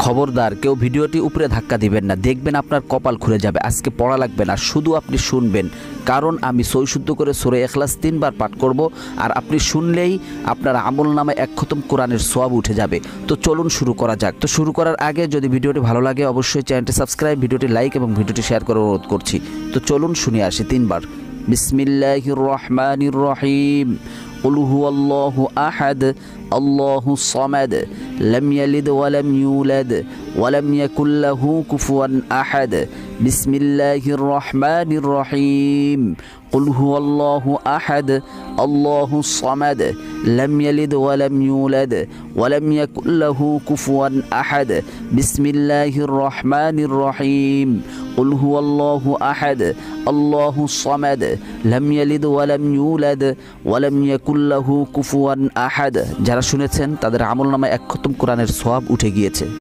খবরদার কেউ ভিডিওটি উপরে ধাক্কা দিবেন না, দেখবেন আপনার কপাল খুলে যাবে। আজকে পড়া লাগবে না, শুধু আপনি শুনবেন, কারণ আমি সই শুদ্ধ করে সূরা ইখলাস 3 বার পাঠ করব, আর আপনি শুনলেই আপনার আমলনামায় 1 খতম কোরআনের সওয়াব উঠে যাবে। তো চলুন শুরু করা যাক। তো শুরু করার আগে যদি ভিডিওটি ভালো লাগে অবশ্যই চ্যানেলটি সাবস্ক্রাইব, ভিডিওটি লাইক এবং ভিডিওটি শেয়ার করার অনুরোধ করছি। তো চলুন শুনে আসি 3 বার। বিসমিল্লাহির রহমানির রহিম। قل هو الله أحد الله الصمد لم يلد ولم يولد ولم يكن له كفوا أحد بسم الله الرحمن الرحيم قل هو الله أحد الله الصمد لم يلد ولم يولد ولم يكن له كفوا أحد بسم الله الرحمن الرحيم قل هو الله أحد الله الصمد لم يلد ولم يولد ولم يكن له কুফুয়ান আহাদ। যারা শুনেছেন তাদের আমলনামায় 1 খতম কোরআনের সওয়াব উঠে গিয়েছে।